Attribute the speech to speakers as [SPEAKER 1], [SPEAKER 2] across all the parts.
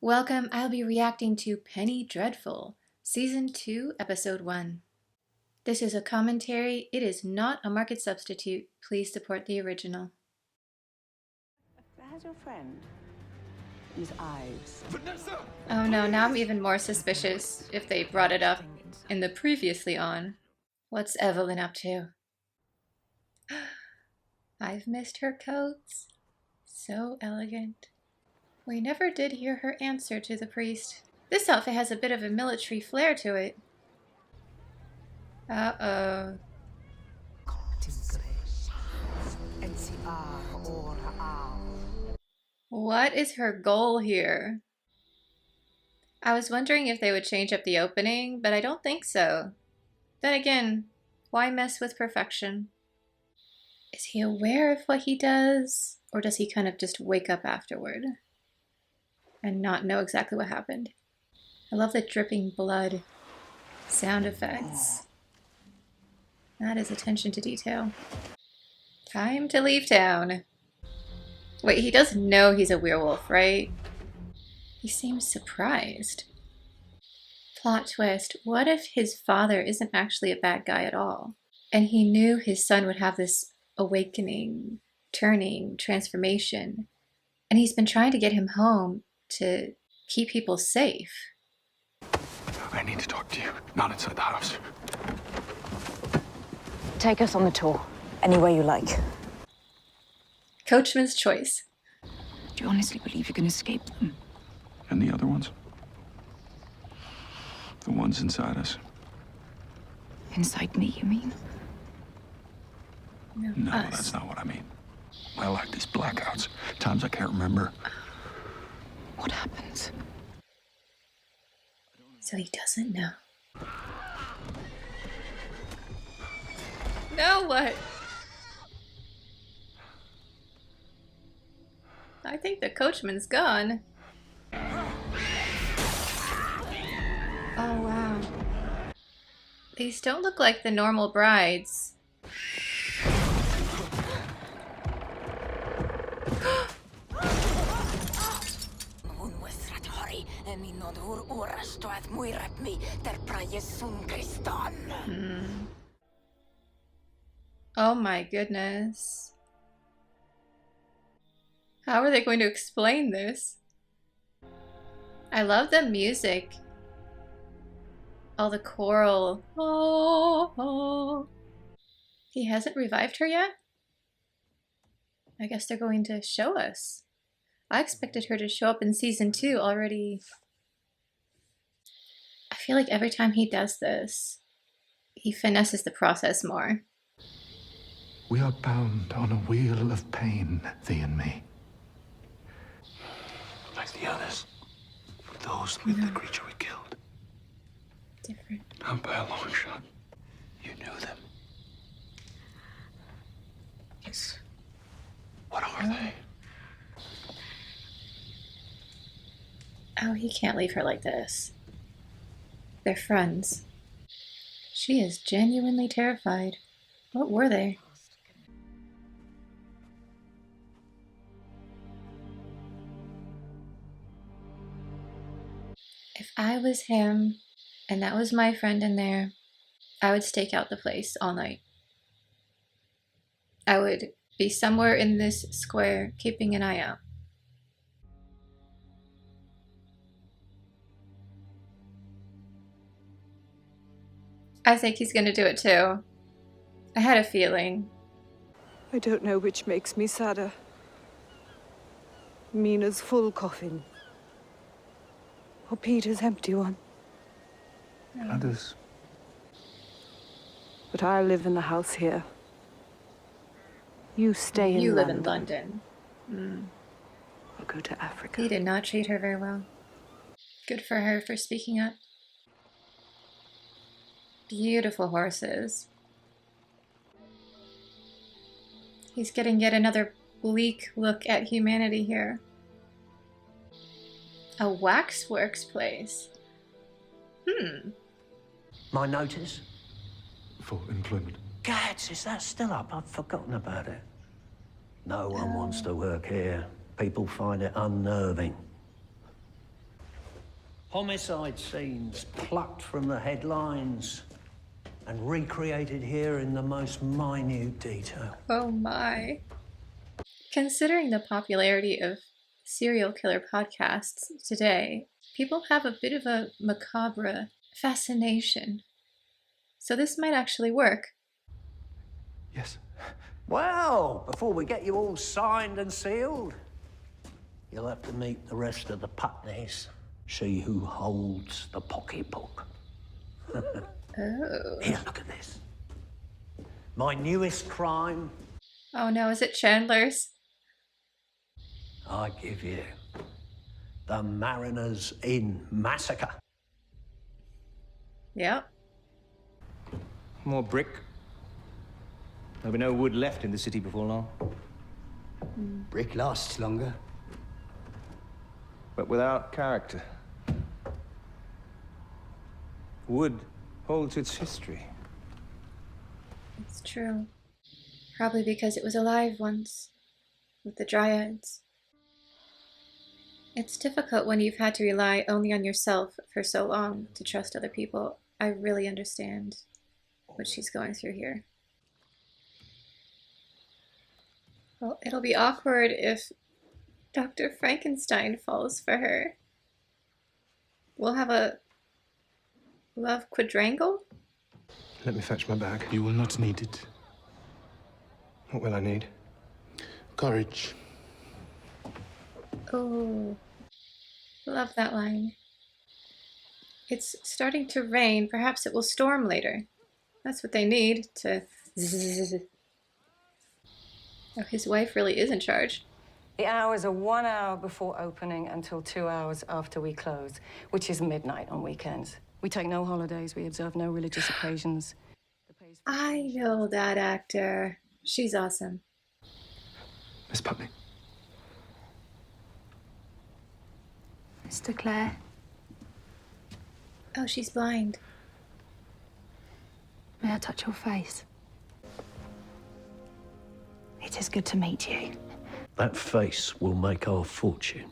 [SPEAKER 1] Welcome, I'll be reacting to Penny Dreadful, Season 2, Episode 1. This is a commentary. It is not a market substitute. Please support the original.
[SPEAKER 2] How's your friend? His eyes.
[SPEAKER 3] Vanessa!
[SPEAKER 1] Oh no, now I'm even more suspicious if they brought it up in the previously on. What's Evelyn up to? I've missed her coats. So elegant. We never did hear her answer to the priest. This outfit has a bit of a military flair to it. Uh-oh. What is her goal here? I was wondering if they would change up the opening, but I don't think so. Then again, why mess with perfection? Is he aware of what he does? Or does he kind of just wake up afterward and not know exactly what happened? I love the dripping blood sound effects. That is attention to detail. Time to leave town. Wait, he does know he's a werewolf, right? He seems surprised. Plot twist. What if his father isn't actually a bad guy at all? And he knew his son would have this awakening, turning, transformation. And he's been trying to get him home to keep people safe.
[SPEAKER 3] I need to talk to you, not inside the house.
[SPEAKER 2] Take us on the tour, any way you like.
[SPEAKER 1] Coachman's choice.
[SPEAKER 4] Do you honestly believe you can escape them?
[SPEAKER 3] And the other ones? The ones inside us?
[SPEAKER 4] Inside me, you mean?
[SPEAKER 3] No, that's not what I mean. I like these blackouts. Times I can't remember.
[SPEAKER 4] What happens?
[SPEAKER 1] So he doesn't know. Now what? I think the coachman's gone. Oh wow. These don't look like the normal brides. Oh my goodness. How are they going to explain this? I love the music. All the choral. Oh, oh. He hasn't revived her yet? I guess they're going to show us. I expected her to show up in season 2 already. I feel like every time he does this, he finesses the process more.
[SPEAKER 5] We are bound on a wheel of pain, thee and me.
[SPEAKER 3] Like the others. Those with the creature we killed.
[SPEAKER 1] Different.
[SPEAKER 3] Not by a long shot. You knew them.
[SPEAKER 4] Yes.
[SPEAKER 3] What are they?
[SPEAKER 1] Oh, he can't leave her like this. They're friends. She is genuinely terrified. What were they? If I was him, and that was my friend in there, I would stake out the place all night. I would be somewhere in this square, keeping an eye out. I think he's gonna do it too. I had a feeling.
[SPEAKER 6] I don't know which makes me sadder. Mina's full coffin. Or Peter's empty one.
[SPEAKER 5] Others.
[SPEAKER 6] But I live in the house here. You stay in
[SPEAKER 1] You live
[SPEAKER 6] London.
[SPEAKER 1] in London.
[SPEAKER 6] I'll go to Africa.
[SPEAKER 1] He did not treat her very well. Good for her for speaking up. Beautiful horses. He's getting yet another bleak look at humanity here. A waxworks place.
[SPEAKER 7] My notice?
[SPEAKER 5] For employment.
[SPEAKER 7] Gads, is that still up? I've forgotten about it. No one wants to work here. People find it unnerving. Homicide scenes plucked from the headlines and recreated here in the most minute detail.
[SPEAKER 1] Oh my. Considering the popularity of serial killer podcasts today, people have a bit of a macabre fascination. So this might actually work.
[SPEAKER 5] Yes.
[SPEAKER 7] Well, before we get you all signed and sealed, you'll have to meet the rest of the Putneys. See who holds the pocketbook.
[SPEAKER 1] Oh.
[SPEAKER 7] Here, look at this. My newest crime.
[SPEAKER 1] Oh no, is it Chandler's?
[SPEAKER 7] I give you the Mariners Inn Massacre.
[SPEAKER 1] Yep.
[SPEAKER 8] More brick. There'll be no wood left in the city before long.
[SPEAKER 9] Brick lasts longer.
[SPEAKER 8] But without character. Wood holds its history.
[SPEAKER 1] It's true. Probably because it was alive once, with the dryads. It's difficult when you've had to rely only on yourself for so long to trust other people. I really understand what she's going through here. Well, it'll be awkward if Dr. Frankenstein falls for her. We'll have a love quadrangle?
[SPEAKER 5] Let me fetch my bag. You will not need it. What will I need? Courage.
[SPEAKER 1] Oh, love that line. It's starting to rain. Perhaps it will storm later. That's what they need to... Oh, his wife really is in charge.
[SPEAKER 2] The hours are 1 hour before opening until 2 hours after we close, which is midnight on weekends. We take no holidays. We observe no religious occasions.
[SPEAKER 1] I know that actor. She's awesome.
[SPEAKER 5] Miss Putney.
[SPEAKER 4] Mr. Clare,
[SPEAKER 1] Oh, she's blind.
[SPEAKER 4] may I touch your face? It is good to meet you.
[SPEAKER 7] That face will make our fortune.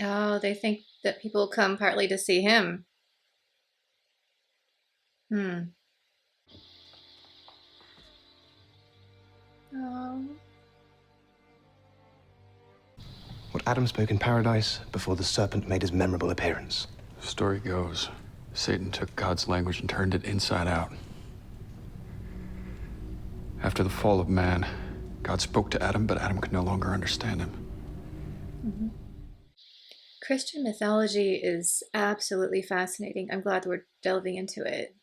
[SPEAKER 1] Oh, they think that people come partly to see him. Oh.
[SPEAKER 5] What Adam spoke in paradise before the serpent made his memorable appearance.
[SPEAKER 3] The story goes, Satan took God's language and turned it inside out. After the fall of man, God spoke to Adam, but Adam could no longer understand him.
[SPEAKER 1] Christian mythology is absolutely fascinating. I'm glad we're delving into it.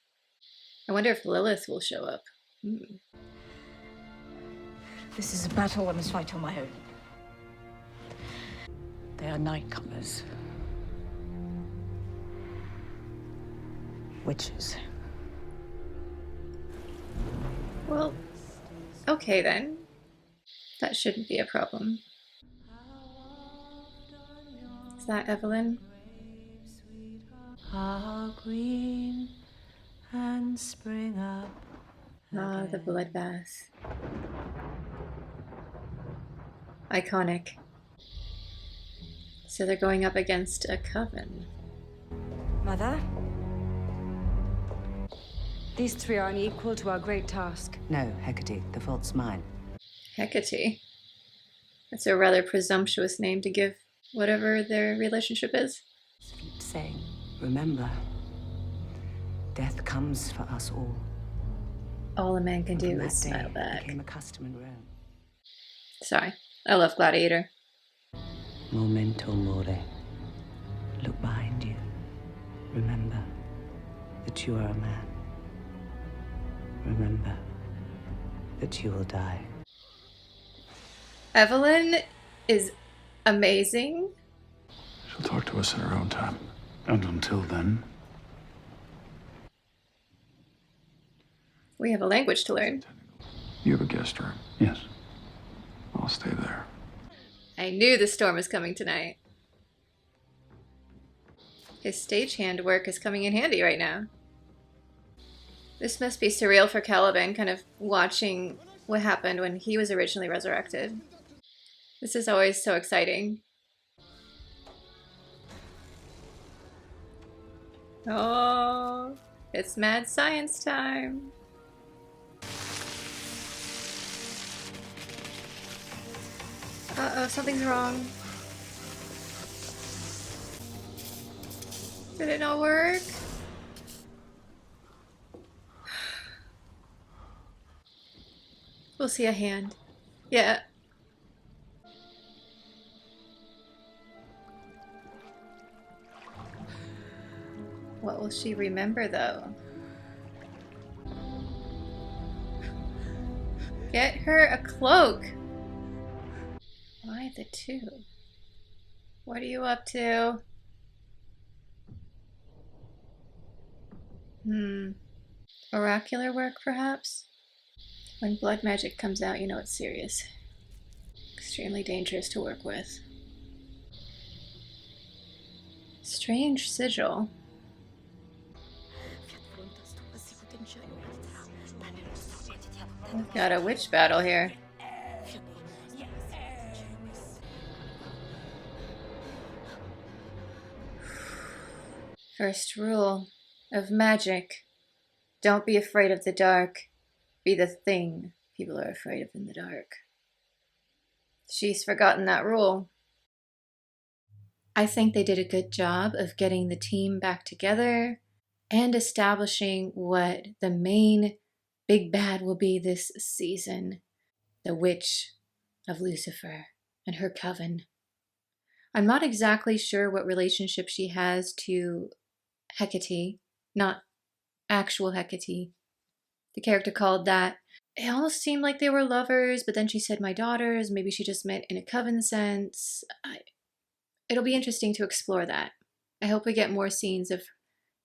[SPEAKER 1] I wonder if Lilith will show up.
[SPEAKER 2] This is a battle I must fight on my own. They are nightcomers. Witches.
[SPEAKER 1] Well, okay then. That shouldn't be a problem. Is that Evelyn?
[SPEAKER 10] How green and spring up.
[SPEAKER 1] Ah, the bloodbath. Iconic. So they're going up against a coven.
[SPEAKER 6] Mother? These three are unequal to our great task.
[SPEAKER 10] No, Hecate, the fault's mine.
[SPEAKER 1] Hecate. That's a rather presumptuous name to give whatever their relationship is.
[SPEAKER 10] Keep saying, remember, death comes for us all.
[SPEAKER 1] All a man can
[SPEAKER 10] And
[SPEAKER 1] do
[SPEAKER 10] from
[SPEAKER 1] is
[SPEAKER 10] that day,
[SPEAKER 1] smile
[SPEAKER 10] it
[SPEAKER 1] back.
[SPEAKER 10] became a custom in Rome.
[SPEAKER 1] Sorry. I love Gladiator.
[SPEAKER 10] Memento mori. Look behind you. Remember that you are a man. Remember that you will die.
[SPEAKER 1] Evelyn is amazing.
[SPEAKER 3] She'll talk to us in her own time.
[SPEAKER 5] And until then,
[SPEAKER 1] We have a language to learn.
[SPEAKER 3] You have a guest room.
[SPEAKER 5] yes.
[SPEAKER 3] I'll stay there.
[SPEAKER 1] I knew the storm was coming tonight. His stagehand work is coming in handy right now. This must be surreal for Caliban, kind of watching what happened when he was originally resurrected. This is always so exciting. Oh, it's mad science time. Uh-oh, something's wrong. Did it not work? We'll see a hand. Yeah. What will she remember, though? Get her a cloak! Why the two? What are you up to? Oracular work, perhaps? When blood magic comes out, you know it's serious. Extremely dangerous to work with. Strange sigil. We've got a witch battle here. First rule of magic. Don't be afraid of the dark. Be the thing people are afraid of in the dark. She's forgotten that rule. I think they did a good job of getting the team back together and establishing what the main big bad will be this season. The Witch of Lucifer and her coven. I'm not exactly sure what relationship she has to Hecate, not actual Hecate. The character called that. It almost seemed like they were lovers, but then she said my daughters. Maybe she just meant in a coven sense. It'll be interesting to explore that. I hope we get more scenes of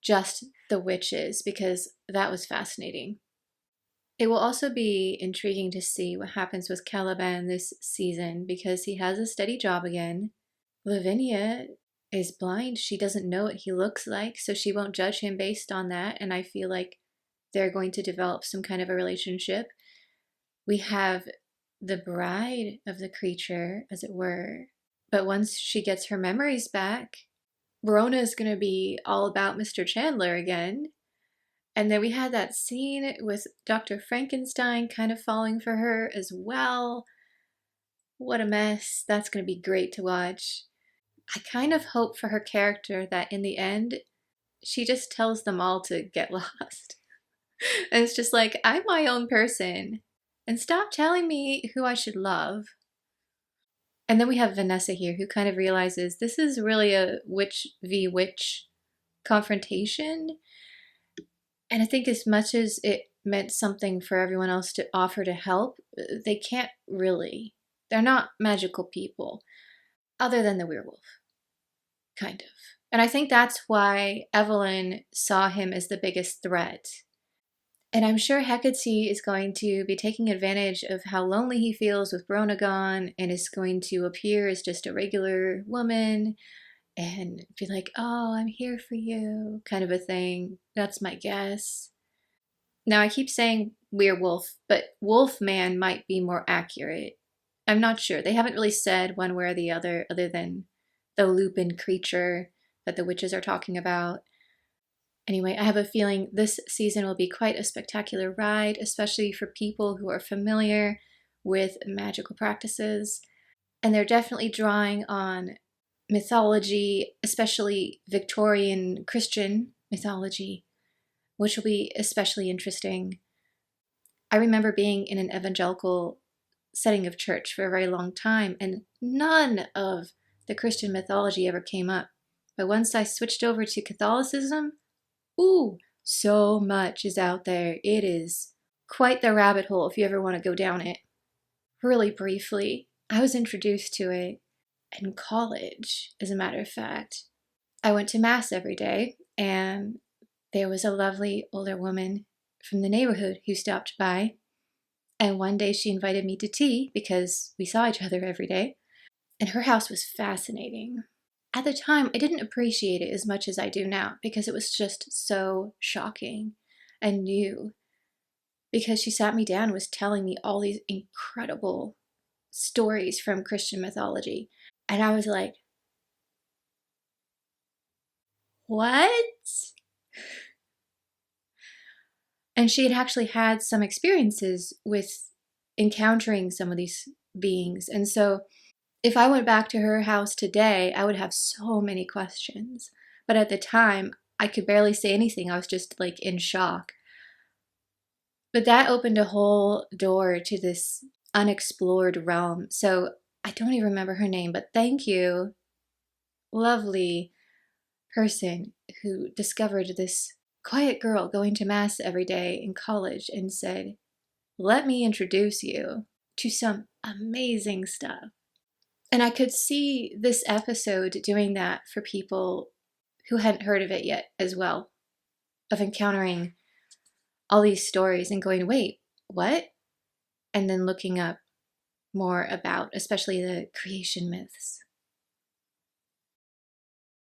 [SPEAKER 1] just the witches, because that was fascinating. It will also be intriguing to see what happens with Caliban this season, because he has a steady job again. Lavinia is blind. She doesn't know what he looks like, so she won't judge him based on that, and I feel like they're going to develop some kind of a relationship. We have the bride of the creature, as it were, but once she gets her memories back, Verona is going to be all about Mr. Chandler again. And then we had that scene with Dr. Frankenstein kind of falling for her as well. What a mess. That's going to be great to watch. I kind of hope for her character that in the end, she just tells them all to get lost. And it's just like, I'm my own person. And stop telling me who I should love. And then we have Vanessa here, who kind of realizes this is really a witch v. witch confrontation. And I think as much as it meant something for everyone else to offer to help, they can't really. They're not magical people, other than the werewolf. Kind of. And I think that's why Evelyn saw him as the biggest threat. And I'm sure Hecate is going to be taking advantage of how lonely he feels with Brona gone, and is going to appear as just a regular woman and be like, oh, I'm here for you, kind of a thing. That's my guess. Now, I keep saying werewolf, but wolfman might be more accurate. I'm not sure. They haven't really said one way or the other than the lupin creature that the witches are talking about. Anyway, I have a feeling this season will be quite a spectacular ride, especially for people who are familiar with magical practices. And they're definitely drawing on mythology, especially Victorian Christian mythology, which will be especially interesting. I remember being in an evangelical setting of church for a very long time, and none of the Christian mythology ever came up. But once I switched over to Catholicism, ooh, so much is out there. It is quite the rabbit hole if you ever want to go down it. Really briefly, I was introduced to it in college, as a matter of fact. I went to Mass every day, and there was a lovely older woman from the neighborhood who stopped by. And one day she invited me to tea because we saw each other every day. And her house was fascinating. At the time, I didn't appreciate it as much as I do now because it was just so shocking and new. Because she sat me down and was telling me all these incredible stories from Christian mythology. And I was like, what? And she had actually had some experiences with encountering some of these beings. And so if I went back to her house today, I would have so many questions. But at the time, I could barely say anything. I was just like in shock. But that opened a whole door to this unexplored realm. So I don't even remember her name, but thank you, lovely person who discovered this quiet girl going to mass every day in college and said, let me introduce you to some amazing stuff. And I could see this episode doing that for people who hadn't heard of it yet as well, of encountering all these stories and going, wait, what? And then looking up more about, especially the creation myths.